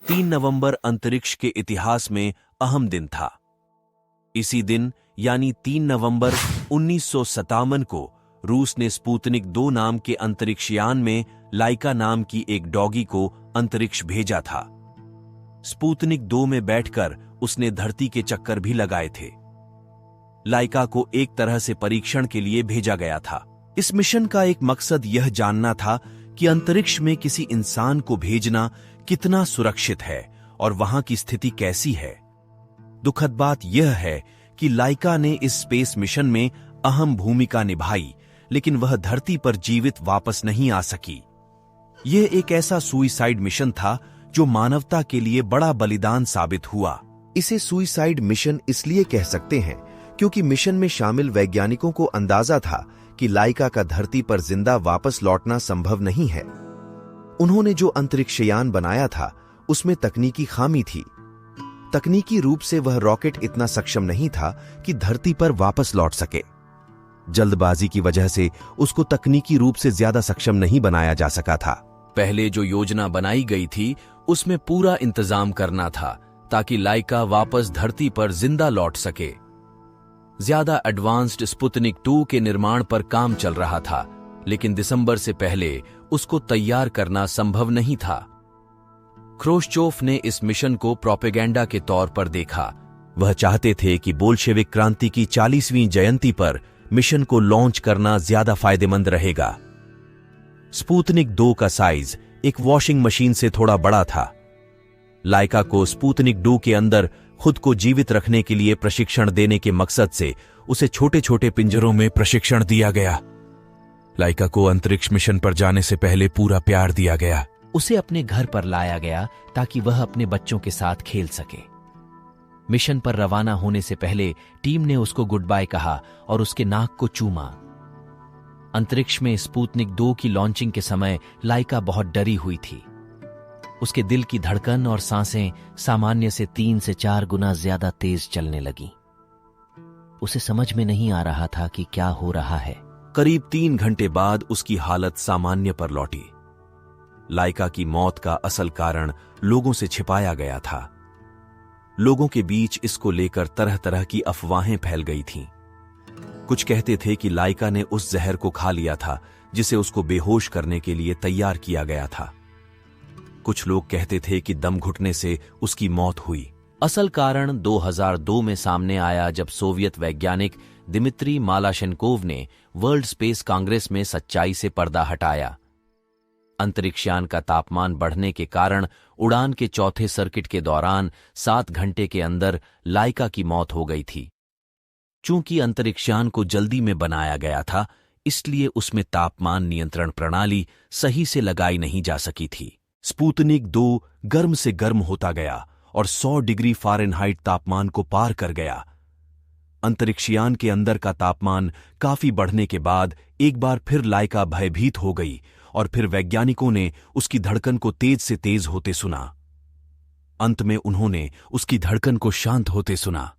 3 नवंबर अंतरिक्ष के इतिहास में अहम दिन था। इसी दिन यानी 3 नवंबर 1957 को रूस ने स्पुतनिक 2 नाम के अंतरिक्षयान में लाइका नाम की एक डॉगी को अंतरिक्ष भेजा था। स्पुतनिक 2 में बैठकर उसने धरती के चक्कर भी लगाए थे। लाइका को एक तरह से परीक्षण के लिए भेजा गया था। इस मिशन का एक मकसद यह जानना था कि अंतरिक्ष में किसी इंसान को भेजना कितना सुरक्षित है और वहां की स्थिति कैसी है। दुखद बात यह है कि लाइका ने इस स्पेस मिशन में अहम भूमिका निभाई, लेकिन वह धरती पर जीवित वापस नहीं आ सकी। यह एक ऐसा सुइसाइड मिशन था जो मानवता के लिए बड़ा बलिदान साबित हुआ। इसे सुइसाइड मिशन इसलिए कह सकते हैं क्योंकि मिशन में शामिल वैज्ञानिकों को अंदाजा था कि लाइका का धरती पर जिंदा वापस लौटना संभव नहीं है। उन्होंने जो अंतरिक्षयान बनाया था उसमें तकनीकी खामी थी। तकनीकी रूप से वह रॉकेट इतना सक्षम नहीं था कि धरती पर वापस लौट सके। जल्दबाजी की वजह से उसको तकनीकी रूप से ज्यादा सक्षम नहीं बनाया जा सका था। पहले जो योजना बनाई गई थी उसमें पूरा इंतजाम करना था ताकि लाइका वापस धरती पर जिंदा लौट सके। ज्यादा एडवांस्ड स्पुतनिक 2 के निर्माण पर काम चल रहा था, लेकिन दिसंबर से पहले उसको तैयार करना संभव नहीं था। ख्रुश्चोव ने इस मिशन को प्रोपेगेंडा के तौर पर देखा। वह चाहते थे कि बोल्शेविक क्रांति की 40वीं जयंती पर मिशन को लॉन्च करना ज्यादा फायदेमंद रहेगा। स्पुतनिक 2 का साइज एक वॉशिंग मशीन से थोड़ा बड़ा था। लाइका को स्पुतनिक 2 के अंदर खुद को जीवित रखने के लिए प्रशिक्षण देने के मकसद से उसे छोटे छोटे पिंजरों में प्रशिक्षण दिया गया। लाइका को अंतरिक्ष मिशन पर जाने से पहले पूरा प्यार दिया गया। उसे अपने घर पर लाया गया ताकि वह अपने बच्चों के साथ खेल सके। मिशन पर रवाना होने से पहले टीम ने उसको गुड बाय कहा और उसके नाक को चूमा। अंतरिक्ष में स्पुतनिक 2 की लॉन्चिंग के समय लाइका बहुत डरी हुई थी। उसके दिल की धड़कन और सांसें सामान्य से 3 से 4 गुना ज्यादा तेज चलने लगी। उसे समझ में नहीं आ रहा था कि क्या हो रहा है। करीब 3 घंटे बाद उसकी हालत सामान्य पर लौटी। लाइका की मौत का असल कारण लोगों से छिपाया गया था। लोगों के बीच इसको लेकर तरह तरह की अफवाहें फैल गई थीं। कुछ कहते थे कि लाइका ने उस जहर को खा लिया था जिसे उसको बेहोश करने के लिए तैयार किया गया था। कुछ लोग कहते थे कि दम घुटने से उसकी मौत हुई। असल कारण 2002 में सामने आया जब सोवियत वैज्ञानिक दिमित्री मालाशेनकोव ने वर्ल्ड स्पेस कांग्रेस में सच्चाई से पर्दा हटाया। अंतरिक्षयान का तापमान बढ़ने के कारण उड़ान के चौथे सर्किट के दौरान 7 घंटे के अंदर लाइका की मौत हो गई थी। चूंकि अंतरिक्षयान को जल्दी में बनाया गया था, इसलिए उसमें तापमान नियंत्रण प्रणाली सही से लगाई नहीं जा सकी थी। स्पुतनिक 2 गर्म से गर्म होता गया और 100 डिग्री फ़ारेनहाइट तापमान को पार कर गया। अंतरिक्षयान के अंदर का तापमान काफी बढ़ने के बाद एक बार फिर लाइका भयभीत हो गई और फिर वैज्ञानिकों ने उसकी धड़कन को तेज से तेज होते सुना। अंत में उन्होंने उसकी धड़कन को शांत होते सुना।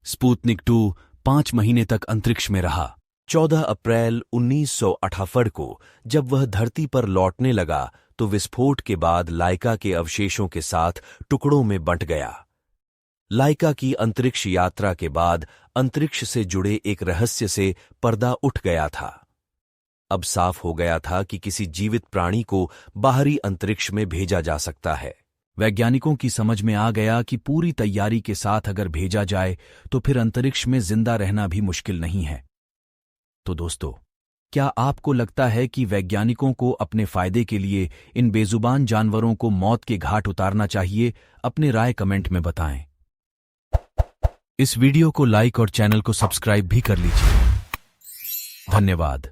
स्पुतनिक 2 5 महीने तक अंतरिक्ष में रहा। 14 अप्रैल 1968 को जब वह धरती पर लौटने लगा तो विस्फोट के बाद लाइका के अवशेषों के साथ टुकड़ों में बंट गया। लाइका की अंतरिक्ष यात्रा के बाद अंतरिक्ष से जुड़े एक रहस्य से पर्दा उठ गया था। अब साफ हो गया था कि किसी जीवित प्राणी को बाहरी अंतरिक्ष में भेजा जा सकता है। वैज्ञानिकों की समझ में आ गया कि पूरी तैयारी के साथ अगर भेजा जाए तो फिर अंतरिक्ष में जिंदा रहना भी मुश्किल नहीं है। तो दोस्तों, क्या आपको लगता है कि वैज्ञानिकों को अपने फायदे के लिए इन बेजुबान जानवरों को मौत के घाट उतारना चाहिए? अपने राय कमेंट में बताएं। इस वीडियो को लाइक और चैनल को सब्सक्राइब भी कर लीजिए। धन्यवाद।